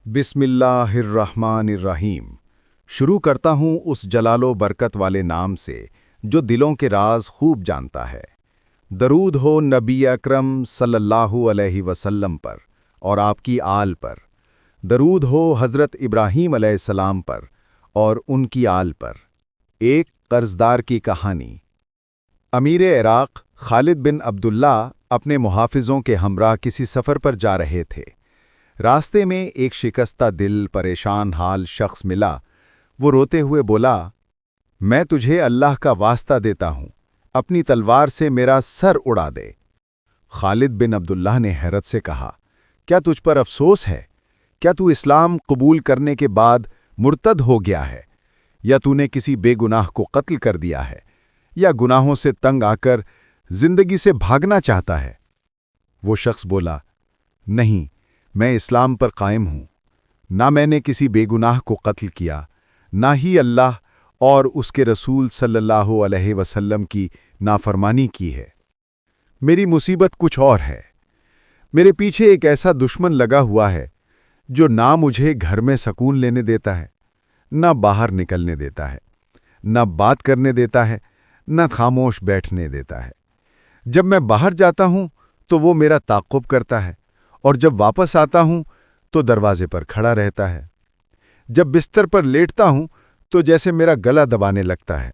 बिस्मिल्लाहिर्रहमानिर्रहीम। शुरू करता हूँ उस जलालो बरकत वाले नाम से जो दिलों के राज खूब जानता है। दरूद हो नबी अकरम सल्लल्लाहु अलैहि वसल्लम पर और आपकी आल पर। दरूद हो हज़रत इब्राहीम अलैहिस्सलाम पर और उनकी आल पर। एक कर्जदार की कहानी। अमीर इराक़ खालिद बिन अब्दुल्ला अपने मुहाफ़िज़ों के हमरा किसी सफ़र पर जा रहे थे। रास्ते में एक शिकस्ता दिल परेशान हाल शख्स मिला। वो रोते हुए बोला, मैं तुझे अल्लाह का वास्ता देता हूँ, अपनी तलवार से मेरा सर उड़ा दे। खालिद बिन अब्दुल्लाह ने हैरत से कहा, क्या तुझ पर अफसोस है? क्या तू इस्लाम कबूल करने के बाद मुर्तद हो गया है? या तूने किसी बेगुनाह को कत्ल कर दिया है? या गुनाहों से तंग आकर जिंदगी से भागना चाहता है? वो शख्स बोला, नहीं, मैं इस्लाम पर कायम हूँ। ना मैंने किसी बेगुनाह को कत्ल किया, ना ही अल्लाह और उसके रसूल सल्लल्लाहु अलैहि वसल्लम की नाफरमानी की है। मेरी मुसीबत कुछ और है। मेरे पीछे एक ऐसा दुश्मन लगा हुआ है जो ना मुझे घर में सकून लेने देता है, ना बाहर निकलने देता है, ना बात करने देता है, ना खामोश बैठने देता है। जब मैं बाहर जाता हूँ तो वो मेरा ताक़ुब करता है, और जब वापस आता हूं तो दरवाजे पर खड़ा रहता है। जब बिस्तर पर लेटता हूं तो जैसे मेरा गला दबाने लगता है।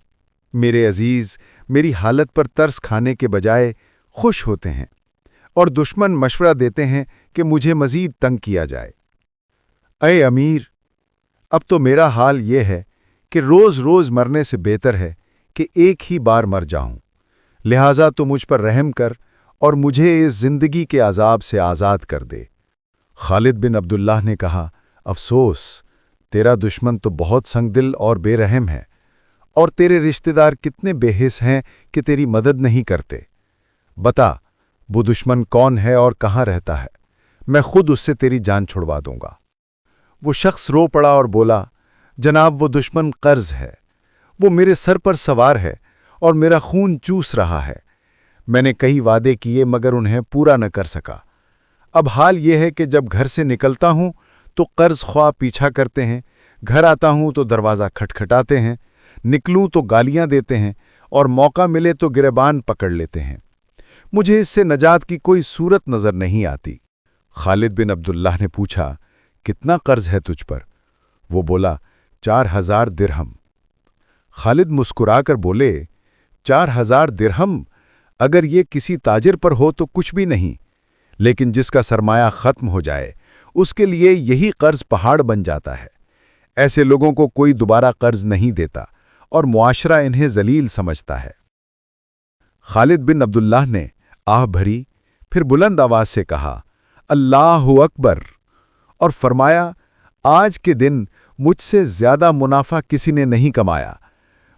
मेरे अजीज मेरी हालत पर तरस खाने के बजाय खुश होते हैं, और दुश्मन मशवरा देते हैं कि मुझे मजीद तंग किया जाए। अय अमीर, अब तो मेरा हाल ये है कि रोज रोज मरने से बेहतर है कि एक ही बार मर जाऊं। लिहाजा तो मुझ पर रहम कर और मुझे इस जिंदगी के अजाब से आज़ाद कर दे। खालिद बिन अब्दुल्लाह ने कहा, अफसोस, तेरा दुश्मन तो बहुत संगदिल और बेरहम है, और तेरे रिश्तेदार कितने बेहिस हैं कि तेरी मदद नहीं करते। बता, वो दुश्मन कौन है और कहाँ रहता है? मैं खुद उससे तेरी जान छुड़वा दूंगा। वो शख्स रो पड़ा और बोला, जनाब, वो दुश्मन कर्ज है। वो मेरे सर पर सवार है और मेरा खून चूस रहा है। मैंने कई वादे किए मगर उन्हें पूरा न कर सका। अब हाल यह है कि जब घर से निकलता हूं तो कर्ज ख्वाह पीछा करते हैं, घर आता हूं तो दरवाज़ा खटखटाते हैं, निकलूं तो गालियां देते हैं, और मौका मिले तो गिरबान पकड़ लेते हैं। मुझे इससे नजात की कोई सूरत नज़र नहीं आती। खालिद बिन अब्दुल्लाह ने पूछा, कितना कर्ज है तुझ पर? वो बोला, 4000 दिरहम। खालिद मुस्कुराकर बोले, 4000 दिरहम? अगर ये किसी ताजिर पर हो तो कुछ भी नहीं, लेकिन जिसका सरमाया खत्म हो जाए उसके लिए यही कर्ज पहाड़ बन जाता है। ऐसे लोगों को कोई दोबारा कर्ज नहीं देता और मुआशरा इन्हें जलील समझता है। खालिद बिन अब्दुल्लाह ने आह भरी, फिर बुलंद आवाज से कहा, अल्लाहु अकबर, और फरमाया, आज के दिन मुझसे ज्यादा मुनाफा किसी ने नहीं कमाया।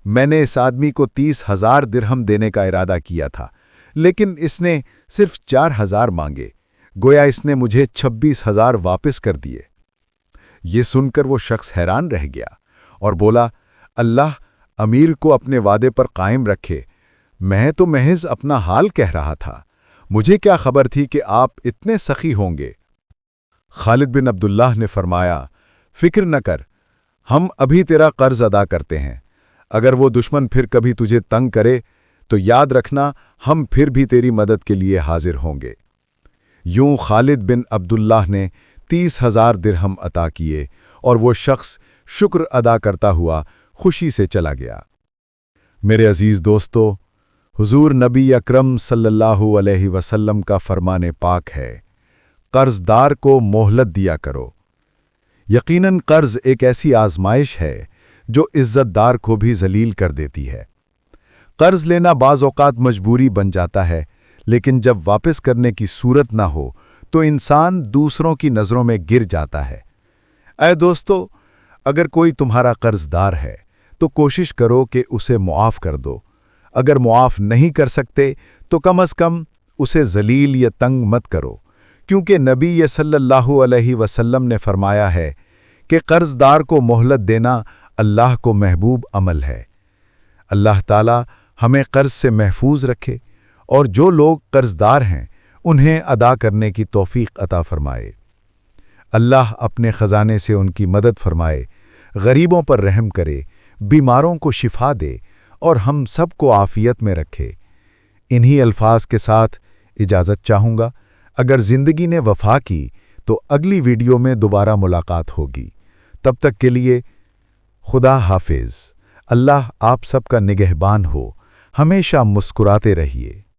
मैंने इस आदमी को 30,000 दिरहम देने का इरादा किया था, लेकिन इसने सिर्फ 4,000 मांगे। गोया इसने मुझे 26,000 वापस कर दिए। ये सुनकर वो शख्स हैरान रह गया और बोला, अल्लाह अमीर को अपने वादे पर कायम रखे। मैं तो महज अपना हाल कह रहा था, मुझे क्या खबर थी कि आप इतने सखी होंगे। खालिद बिन अब्दुल्लाह ने फरमाया, फिक्र न कर, हम अभी तेरा कर्ज अदा करते हैं। अगर वो दुश्मन फिर कभी तुझे तंग करे तो याद रखना, हम फिर भी तेरी मदद के लिए हाजिर होंगे। यूं खालिद बिन अब्दुल्लाह ने 30,000 दिरहम अता किए और वो शख्स शुक्र अदा करता हुआ खुशी से चला गया। मेरे अजीज दोस्तों, हुजूर नबी अकरम सल्लल्लाहु अलैहि वसल्लम का फरमाने पाक है, कर्जदार को मोहलत दिया करो। यकीनन कर्ज एक ऐसी आजमाइश है जो इज्जतदार को भी जलील कर देती है। कर्ज लेना बाज़ औक़ात मजबूरी बन जाता है, लेकिन जब वापस करने की सूरत ना हो तो इंसान दूसरों की नज़रों में गिर जाता है। ऐ दोस्तों, अगर कोई तुम्हारा कर्जदार है तो कोशिश करो कि उसे मुआफ़ कर दो। अगर मुआफ़ नहीं कर सकते तो कम अज़ कम उसे जलील या तंग मत करो, क्योंकि नबी सल्लल्लाहु अलैहि वसल्लम ने फरमाया है कि कर्जदार को मोहलत देना अल्लाह को महबूब अमल है। अल्लाह ताला हमें कर्ज से महफूज रखे और जो लोग कर्जदार हैं उन्हें अदा करने की तौफीक अता फरमाए। اللہ اپنے خزانے سے ان کی مدد فرمائے، غریبوں پر رحم کرے، بیماروں کو شفا دے اور ہم سب کو عافیت میں رکھے۔ انہی الفاظ کے ساتھ اجازت چاہوں گا۔ اگر زندگی نے وفا کی تو اگلی ویڈیو میں دوبارہ ملاقات ہوگی۔ تب تک کے لیے خدا حافظ۔ اللہ آپ سب کا نگہبان ہو۔ ہمیشہ مسکراتے رہیے۔